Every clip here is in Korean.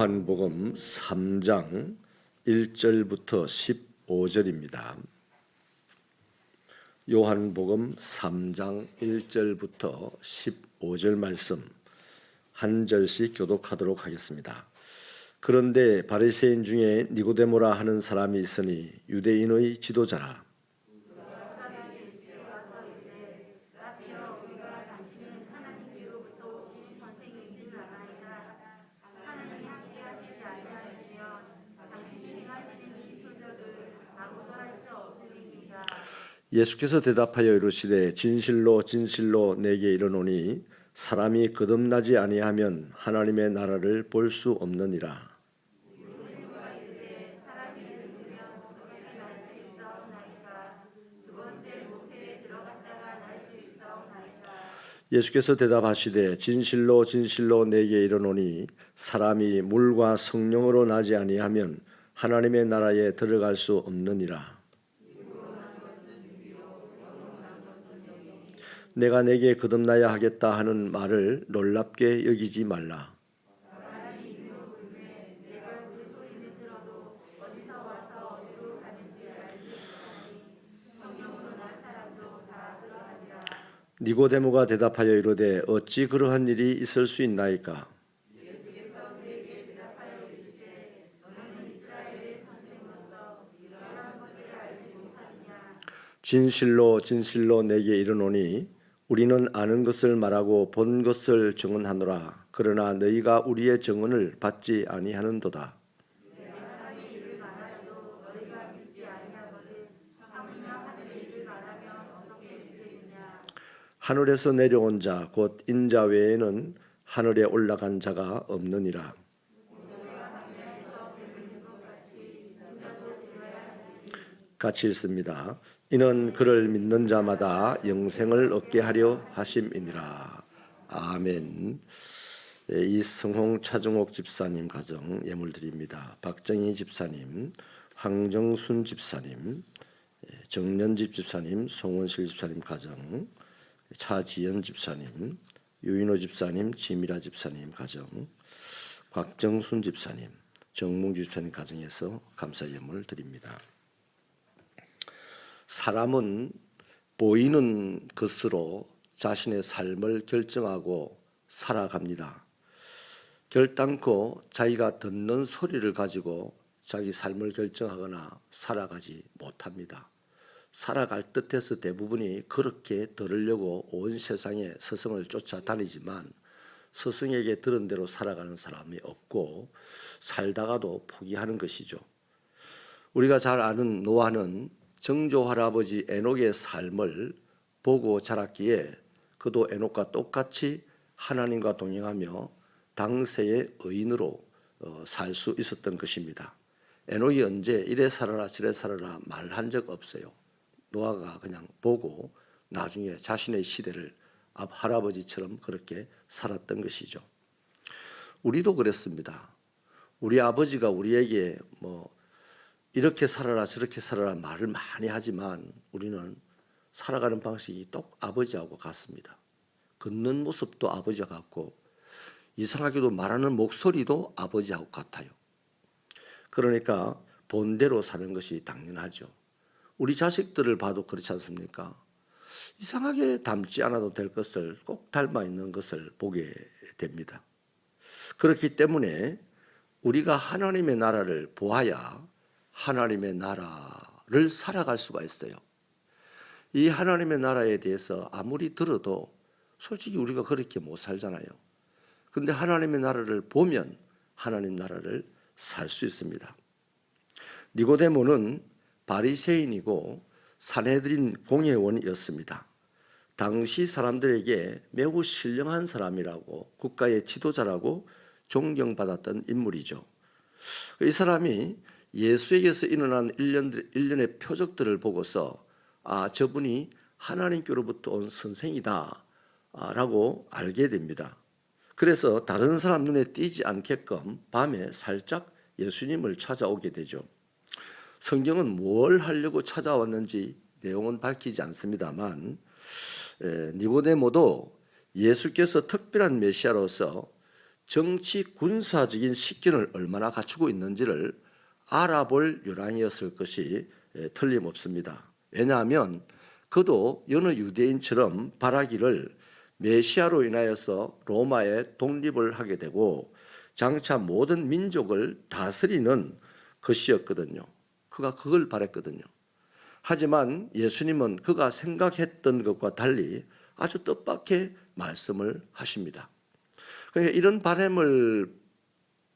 요한복음 3장 1절부터 15절입니다. 요한복음 3장 1절부터 15절 말씀 한 절씩 교독하도록 하겠습니다. 그런데 바리새인 중에 니고데모라 하는 사람이 있으니 유대인의 지도자라. 예수께서 대답하여 이르시되 진실로 진실로 내게 이르노니 사람이 거듭나지 아니하면 하나님의 나라를 볼 수 없느니라. 예수께서 대답하시되 진실로 진실로 내게 이르노니 사람이 물과 성령으로 나지 아니하면 하나님의 나라에 들어갈 수 없느니라. 내가 내게 거듭나야 하겠다 하는 말을 놀랍게 여기지 말라. 니고데모가 대답하여 이르되 어찌 그러한 일이 있을 수 있나이까? 진실로 진실로 내게 이르노니 우리는 아는 것을 말하고 본 것을 증언하노라. 그러나 너희가 우리의 증언을 받지 아니하는도다. 하늘에서 내려온 자 곧 인자 외에는 하늘에 올라간 자가 없느니라. 같이 읽습니다. 이는 그를 믿는 자마다 영생을 얻게 하려 하심이니라. 아멘. 이승홍 차정옥 집사님 가정 예물 드립니다. 박정희 집사님, 황정순 집사님, 정년집 집사님, 송원실 집사님 가정, 차지연 집사님, 유인호 집사님, 지미라 집사님 가정, 곽정순 집사님, 정몽주 집사님 가정에서 감사 예물 드립니다. 사람은 보이는 것으로 자신의 삶을 결정하고 살아갑니다. 결단코 자기가 듣는 소리를 가지고 자기 삶을 결정하거나 살아가지 못합니다. 살아갈 듯해서 대부분이 그렇게 들으려고 온 세상에 스승을 쫓아다니지만 스승에게 들은 대로 살아가는 사람이 없고 살다가도 포기하는 것이죠. 우리가 잘 아는 노아는 정조 할아버지 에녹의 삶을 보고 자랐기에 그도 에녹과 똑같이 하나님과 동행하며 당세의 의인으로 살 수 있었던 것입니다. 에녹이 언제 이래 살아라 저래 살아라 말한 적 없어요. 노아가 그냥 보고 나중에 자신의 시대를 앞 할아버지처럼 그렇게 살았던 것이죠. 우리도 그랬습니다. 우리 아버지가 우리에게 이렇게 살아라 저렇게 살아라 말을 많이 하지만 우리는 살아가는 방식이 똑 아버지하고 같습니다. 걷는 모습도 아버지와 같고 이상하게도 말하는 목소리도 아버지하고 같아요. 그러니까 본대로 사는 것이 당연하죠. 우리 자식들을 봐도 그렇지 않습니까? 이상하게 닮지 않아도 될 것을 꼭 닮아 있는 것을 보게 됩니다. 그렇기 때문에 우리가 하나님의 나라를 보아야 하나님의 나라를 살아갈 수가 있어요. 이 하나님의 나라에 대해서 아무리 들어도 솔직히 우리가 그렇게 못 살잖아요. 그런데 하나님의 나라를 보면 하나님 나라를 살 수 있습니다. 니고데모는 바리새인이고 산헤드린 공회원이었습니다. 당시 사람들에게 매우 신령한 사람이라고 국가의 지도자라고 존경받았던 인물이죠. 이 사람이 예수에게서 일어난 일련의 표적들을 보고서 저분이 하나님께로부터 온 선생이다 라고 알게 됩니다. 그래서 다른 사람 눈에 띄지 않게끔 밤에 살짝 예수님을 찾아오게 되죠. 성경은 뭘 하려고 찾아왔는지 내용은 밝히지 않습니다만 니고데모도 예수께서 특별한 메시아로서 정치 군사적인 식견을 얼마나 갖추고 있는지를 알아볼 요량이었을 것이 틀림없습니다. 왜냐하면 그도 여느 유대인처럼 바라기를 메시아로 인하여서 로마의 독립을 하게 되고 장차 모든 민족을 다스리는 것이었거든요. 그가 그걸 바랬거든요. 하지만 예수님은 그가 생각했던 것과 달리 아주 뜻밖의 말씀을 하십니다. 그러니까 이런 바람을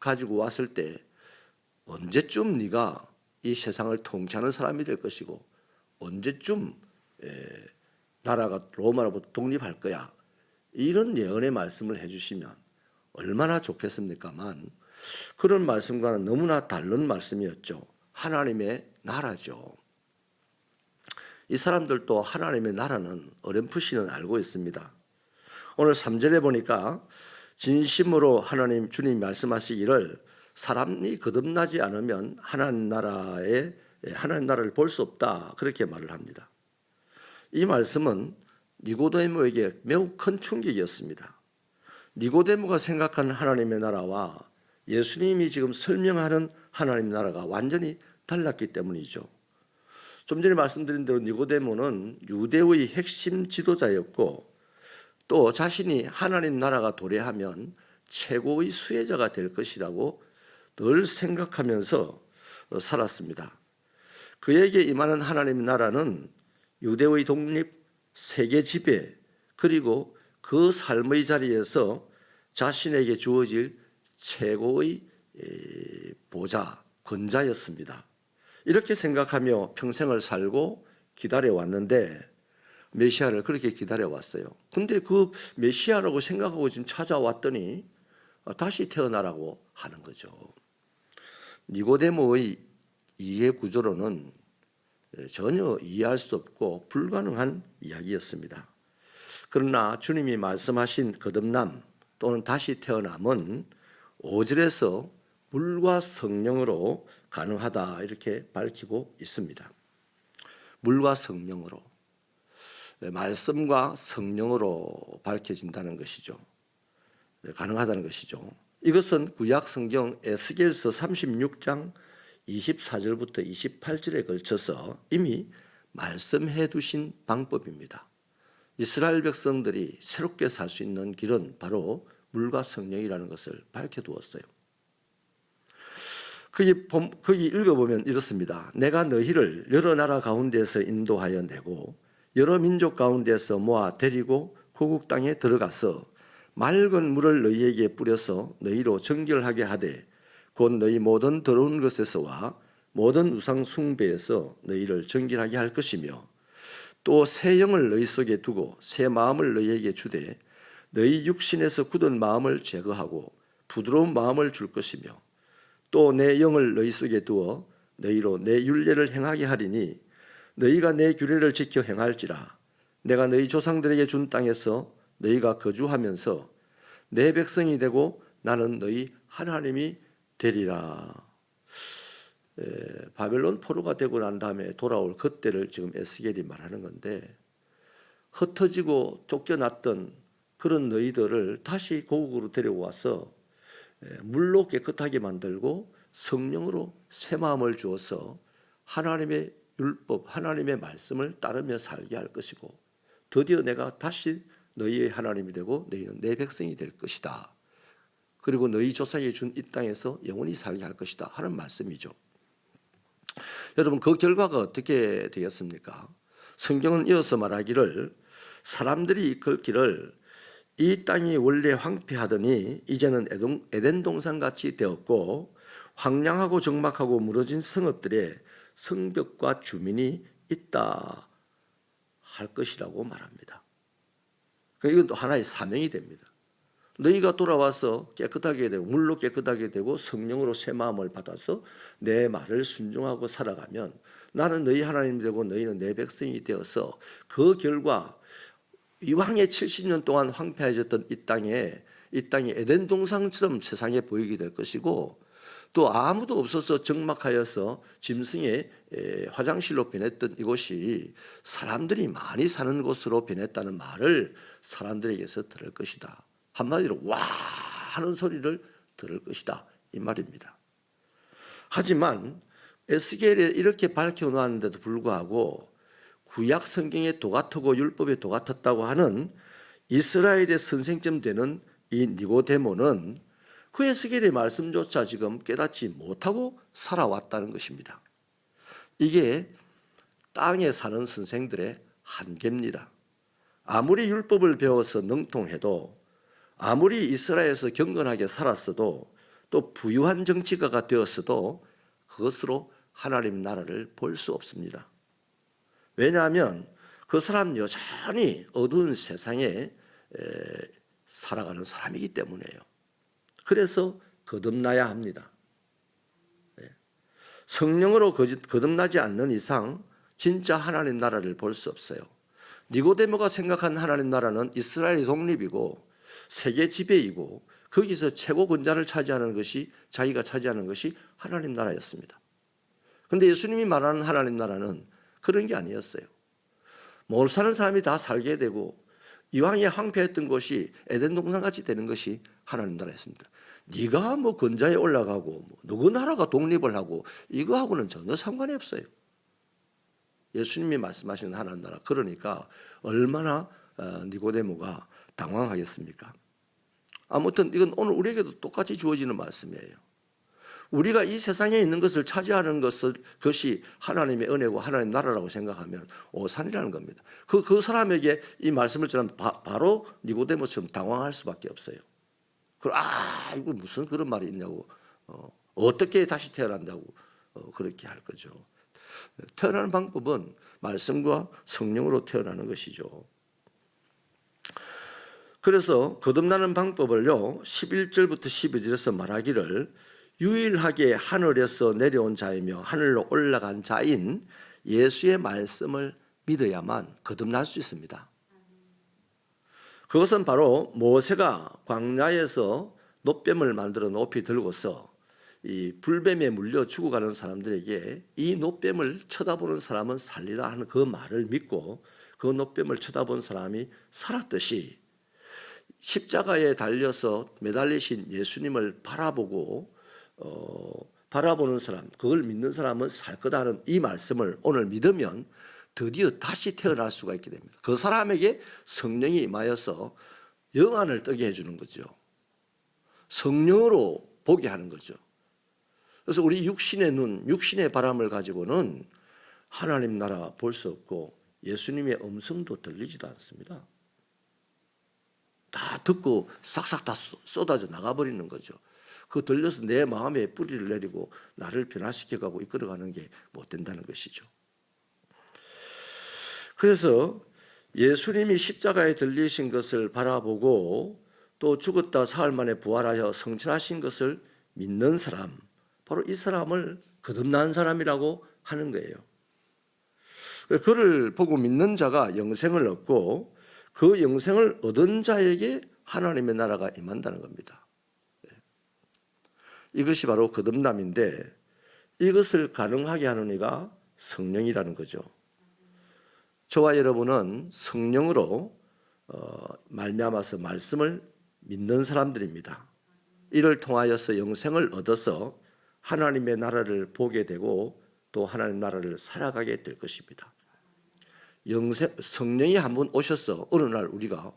가지고 왔을 때 언제쯤 네가 이 세상을 통치하는 사람이 될 것이고 언제쯤 나라가 로마로부터 독립할 거야. 이런 예언의 말씀을 해주시면 얼마나 좋겠습니까만 그런 말씀과는 너무나 다른 말씀이었죠. 하나님의 나라죠. 이 사람들도 하나님의 나라는 어렴풋이는 알고 있습니다. 오늘 3절에 보니까 진심으로 하나님 주님 말씀하시기를 사람이 거듭나지 않으면 하나님 나라를 볼 수 없다 그렇게 말을 합니다. 이 말씀은 니고데모에게 매우 큰 충격이었습니다. 니고데모가 생각하는 하나님의 나라와 예수님이 지금 설명하는 하나님의 나라가 완전히 달랐기 때문이죠. 좀 전에 말씀드린 대로 니고데모는 유대의 핵심 지도자였고 또 자신이 하나님 나라가 도래하면 최고의 수혜자가 될 것이라고 늘 생각하면서 살았습니다. 그에게 임하는 하나님 나라는 유대의 독립, 세계 지배, 그리고 그 삶의 자리에서 자신에게 주어질 최고의 보좌, 권자였습니다. 이렇게 생각하며 평생을 살고 기다려왔는데 메시아를 그렇게 기다려왔어요. 근데 그 메시아라고 생각하고 지금 찾아왔더니 다시 태어나라고 하는 거죠. 니고데모의 이해 구조로는 전혀 이해할 수 없고 불가능한 이야기였습니다. 그러나 주님이 말씀하신 거듭남 또는 다시 태어남은 5절에서 물과 성령으로 가능하다 이렇게 밝히고 있습니다. 물과 성령으로, 말씀과 성령으로 밝혀진다는 것이죠. 가능하다는 것이죠. 이것은 구약 성경 에스겔서 36장 24절부터 28절에 걸쳐서 이미 말씀해 두신 방법입니다. 이스라엘 백성들이 새롭게 살 수 있는 길은 바로 물과 성령이라는 것을 밝혀두었어요. 거기 읽어보면 이렇습니다. 내가 너희를 여러 나라 가운데서 인도하여 내고 여러 민족 가운데서 모아 데리고 고국 땅에 들어가서 맑은 물을 너희에게 뿌려서 너희로 정결하게 하되 곧 너희 모든 더러운 것에서와 모든 우상 숭배에서 너희를 정결하게 할 것이며 또 새 영을 너희 속에 두고 새 마음을 너희에게 주되 너희 육신에서 굳은 마음을 제거하고 부드러운 마음을 줄 것이며 또 내 영을 너희 속에 두어 너희로 내 율례를 행하게 하리니 너희가 내 규례를 지켜 행할지라 내가 너희 조상들에게 준 땅에서 너희가 거주하면서 내 백성이 되고 나는 너희 하나님이 되리라. 바벨론 포로가 되고 난 다음에 돌아올 그때를 지금 에스겔이 말하는 건데 흩어지고 쫓겨났던 그런 너희들을 다시 고국으로 데려와서 물로 깨끗하게 만들고 성령으로 새 마음을 주어서 하나님의 율법, 하나님의 말씀을 따르며 살게 할 것이고 드디어 내가 다시 너희의 하나님이 되고 너희는 내 백성이 될 것이다. 그리고 너희 조상에게 준 이 땅에서 영원히 살게 할 것이다 하는 말씀이죠. 여러분 그 결과가 어떻게 되겠습니까? 성경은 이어서 말하기를 사람들이 이끌기를 이 땅이 원래 황폐하더니 이제는 에덴 동산같이 되었고 황량하고 적막하고 무너진 성읍들에 성벽과 주민이 있다 할 것이라고 말합니다. 이건 또 하나의 사명이 됩니다. 너희가 돌아와서 깨끗하게 되고 물로 깨끗하게 되고 성령으로 새 마음을 받아서 내 말을 순종하고 살아가면 나는 너희 하나님이 되고 너희는 내 백성이 되어서 그 결과 이왕에 70년 동안 황폐해졌던 이 땅이 에덴 동산처럼 세상에 보이게 될 것이고 또 아무도 없어서 적막하여서 짐승의 화장실로 변했던 이곳이 사람들이 많이 사는 곳으로 변했다는 말을 사람들에게서 들을 것이다. 한마디로 와 많은 소리를 들을 것이다 이 말입니다. 하지만 에스겔에 이렇게 밝혀놓았는데도 불구하고 구약 성경에 도같고 율법에 도같았다고 하는 이스라엘의 선생쯤 되는 이 니고데모는 그 에스겔의 말씀조차 지금 깨닫지 못하고 살아왔다는 것입니다. 이게 땅에 사는 선생들의 한계입니다. 아무리 율법을 배워서 능통해도, 아무리 이스라엘에서 경건하게 살았어도, 또 부유한 정치가가 되었어도 그것으로 하나님 나라를 볼 수 없습니다. 왜냐하면 그 사람 여전히 어두운 세상에 살아가는 사람이기 때문이에요. 그래서 거듭나야 합니다. 성령으로 거듭나지 않는 이상 진짜 하나님 나라를 볼 수 없어요. 니고데모가 생각한 하나님 나라는 이스라엘의 독립이고 세계 지배이고 거기서 최고 권자를 차지하는 것이, 자기가 차지하는 것이 하나님 나라였습니다. 그런데 예수님이 말하는 하나님 나라는 그런 게 아니었어요. 못 사는 사람이 다 살게 되고 이왕에 황폐했던 곳이 에덴 동산같이 되는 것이 하나님 나라였습니다. 네가 뭐 권자에 올라가고 누구 나라가 독립을 하고 이거하고는 전혀 상관이 없어요. 예수님이 말씀하시는 하나님 나라, 그러니까 얼마나 니고데모가 당황하겠습니까? 아무튼 이건 오늘 우리에게도 똑같이 주어지는 말씀이에요. 우리가 이 세상에 있는 것을 차지하는 것이 하나님의 은혜고 하나님 나라라고 생각하면 오산이라는 겁니다. 그 사람에게 이 말씀을 전하면 바로 니고데모처럼 당황할 수밖에 없어요. 이거 무슨 그런 말이 있냐고, 어떻게 다시 태어난다고 그렇게 할 거죠. 태어나는 방법은 말씀과 성령으로 태어나는 것이죠. 그래서 거듭나는 방법을요, 11절부터 12절에서 말하기를 유일하게 하늘에서 내려온 자이며 하늘로 올라간 자인 예수의 말씀을 믿어야만 거듭날 수 있습니다. 그것은 바로 모세가 광야에서 놋뱀을 만들어 높이 들고서 이 불뱀에 물려 죽어가는 사람들에게 이 놋뱀을 쳐다보는 사람은 살리라 하는 그 말을 믿고 그 놋뱀을 쳐다본 사람이 살았듯이, 십자가에 달려서 매달리신 예수님을 바라보는 사람, 그걸 믿는 사람은 살 거다 하는 이 말씀을 오늘 믿으면 드디어 다시 태어날 수가 있게 됩니다. 그 사람에게 성령이 임하여서 영안을 뜨게 해주는 거죠. 성령으로 보게 하는 거죠. 그래서 우리 육신의 눈, 육신의 바람을 가지고는 하나님 나라 볼 수 없고 예수님의 음성도 들리지도 않습니다. 다 듣고 싹싹 다 쏟아져 나가버리는 거죠. 그 들려서 내 마음에 뿌리를 내리고 나를 변화시켜가고 이끌어가는 게 못 된다는 것이죠. 그래서 예수님이 십자가에 들리신 것을 바라보고 또 죽었다 사흘 만에 부활하여 성천하신 것을 믿는 사람, 바로 이 사람을 거듭난 사람이라고 하는 거예요. 그를 보고 믿는 자가 영생을 얻고 그 영생을 얻은 자에게 하나님의 나라가 임한다는 겁니다. 이것이 바로 거듭남인데, 이것을 가능하게 하는 이가 성령이라는 거죠. 저와 여러분은 성령으로 말미암아서 말씀을 믿는 사람들입니다. 이를 통하여서 영생을 얻어서 하나님의 나라를 보게 되고 또 하나님의 나라를 살아가게 될 것입니다. 성령이 한번 오셔서 어느 날 우리가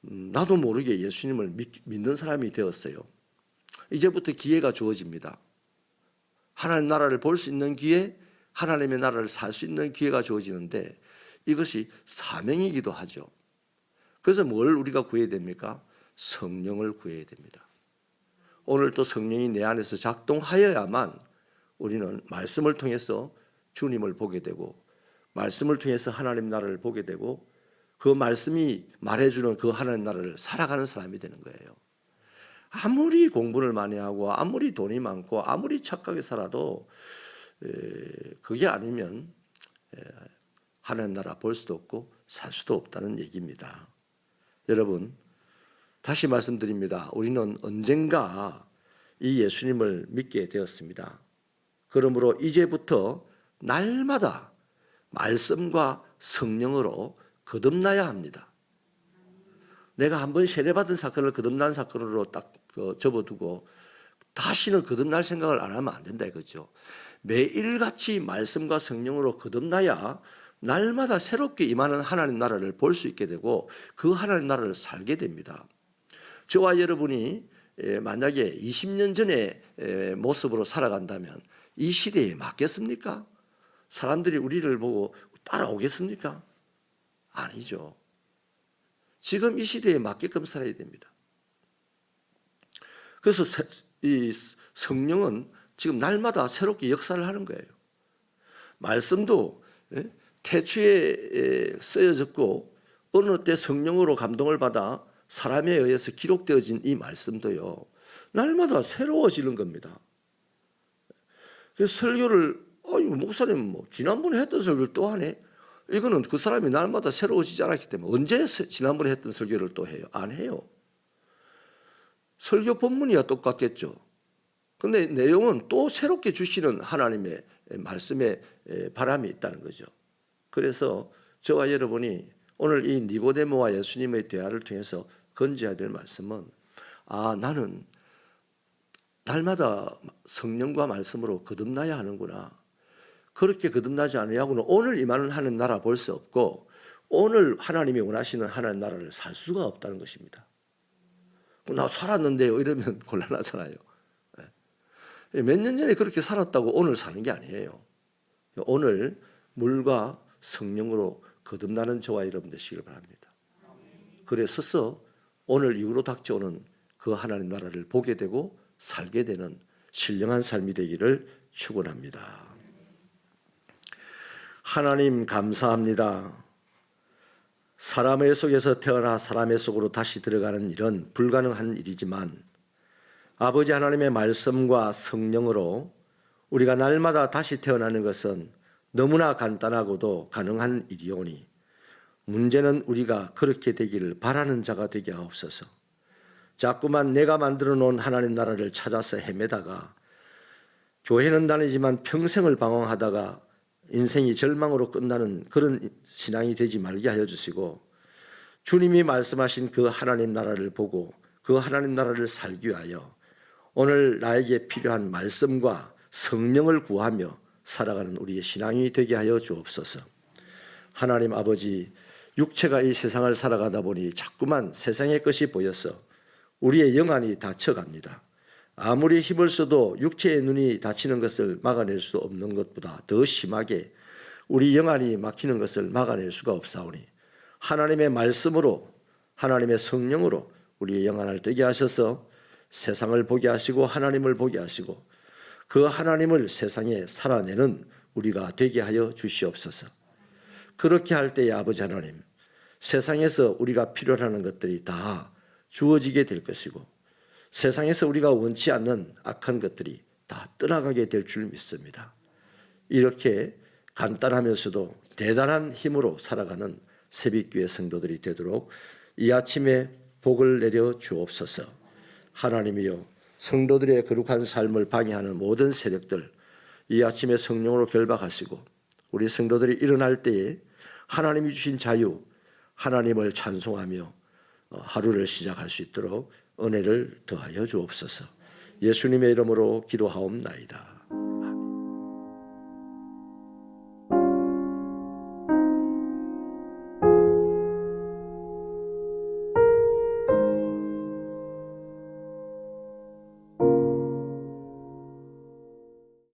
나도 모르게 예수님을 믿는 사람이 되었어요. 이제부터 기회가 주어집니다. 하나님 나라를 볼 수 있는 기회, 하나님의 나라를 살 수 있는 기회가 주어지는데 이것이 사명이기도 하죠. 그래서 뭘 우리가 구해야 됩니까? 성령을 구해야 됩니다. 오늘 또 성령이 내 안에서 작동하여야만 우리는 말씀을 통해서 주님을 보게 되고 말씀을 통해서 하나님 나라를 보게 되고 그 말씀이 말해주는 그 하나님 나라를 살아가는 사람이 되는 거예요. 아무리 공부를 많이 하고 아무리 돈이 많고 아무리 착하게 살아도 그게 아니면 하나님 나라 볼 수도 없고 살 수도 없다는 얘기입니다. 여러분, 다시 말씀드립니다. 우리는 언젠가 이 예수님을 믿게 되었습니다. 그러므로 이제부터 날마다 말씀과 성령으로 거듭나야 합니다. 내가 한번 세례받은 사건을 거듭난 사건으로 딱 접어두고 다시는 거듭날 생각을 안 하면 안 된다 이거죠. 매일같이 말씀과 성령으로 거듭나야 날마다 새롭게 임하는 하나님 나라를 볼 수 있게 되고 그 하나님 나라를 살게 됩니다. 저와 여러분이 만약에 20년 전의 모습으로 살아간다면 이 시대에 맞겠습니까? 사람들이 우리를 보고 따라오겠습니까? 아니죠. 지금 이 시대에 맞게끔 살아야 됩니다. 그래서 이 성령은 지금 날마다 새롭게 역사를 하는 거예요. 말씀도 태초에 쓰여졌고 어느 때 성령으로 감동을 받아 사람에 의해서 기록되어진 이 말씀도요, 날마다 새로워지는 겁니다. 그래서 설교를 목사님 뭐 지난번에 했던 설교를 또 하네. 이거는 그 사람이 날마다 새로워지지 않았기 때문에 언제 지난번에 했던 설교를 또 해요? 안 해요. 설교 본문이야 똑같겠죠. 근데 내용은 또 새롭게 주시는 하나님의 말씀에 바람이 있다는 거죠. 그래서 저와 여러분이 오늘 이 니고데모와 예수님의 대화를 통해서 건져야 될 말씀은 나는 날마다 성령과 말씀으로 거듭나야 하는구나. 그렇게 거듭나지 않으려고는 오늘 임하는 하나님 나라 볼 수 없고 오늘 하나님이 원하시는 하나님 나라를 살 수가 없다는 것입니다. 나 살았는데요 이러면 곤란하잖아요. 몇 년 전에 그렇게 살았다고 오늘 사는 게 아니에요. 오늘 물과 성령으로 거듭나는 저와 여러분 되시길 바랍니다. 그래서 오늘 이후로 닥쳐오는 그 하나님 나라를 보게 되고 살게 되는 신령한 삶이 되기를 축원합니다. 하나님 감사합니다. 사람의 속에서 태어나 사람의 속으로 다시 들어가는 일은 불가능한 일이지만 아버지 하나님의 말씀과 성령으로 우리가 날마다 다시 태어나는 것은 너무나 간단하고도 가능한 일이오니 문제는 우리가 그렇게 되기를 바라는 자가 되게 하옵소서. 자꾸만 내가 만들어 놓은 하나님 나라를 찾아서 헤매다가 교회는 다니지만 평생을 방황하다가 인생이 절망으로 끝나는 그런 신앙이 되지 말게 하여 주시고 주님이 말씀하신 그 하나님 나라를 보고 그 하나님 나라를 살기 위하여 오늘 나에게 필요한 말씀과 성령을 구하며 살아가는 우리의 신앙이 되게 하여 주옵소서. 하나님 아버지, 육체가 이 세상을 살아가다 보니 자꾸만 세상의 것이 보여서 우리의 영안이 다쳐갑니다. 아무리 힘을 써도 육체의 눈이 다치는 것을 막아낼 수 없는 것보다 더 심하게 우리 영안이 막히는 것을 막아낼 수가 없사오니 하나님의 말씀으로 하나님의 성령으로 우리의 영안을 뜨게 하셔서 세상을 보게 하시고 하나님을 보게 하시고 그 하나님을 세상에 살아내는 우리가 되게 하여 주시옵소서. 그렇게 할 때에 아버지 하나님, 세상에서 우리가 필요로 하는 것들이 다 주어지게 될 것이고 세상에서 우리가 원치 않는 악한 것들이 다 떠나가게 될 줄 믿습니다. 이렇게 간단하면서도 대단한 힘으로 살아가는 새벽교회 성도들이 되도록 이 아침에 복을 내려 주옵소서. 하나님이여, 성도들의 거룩한 삶을 방해하는 모든 세력들 이 아침에 성령으로 결박하시고 우리 성도들이 일어날 때에 하나님이 주신 자유, 하나님을 찬송하며 하루를 시작할 수 있도록 은혜를 더하여 주옵소서. 예수님의 이름으로 기도하옵나이다.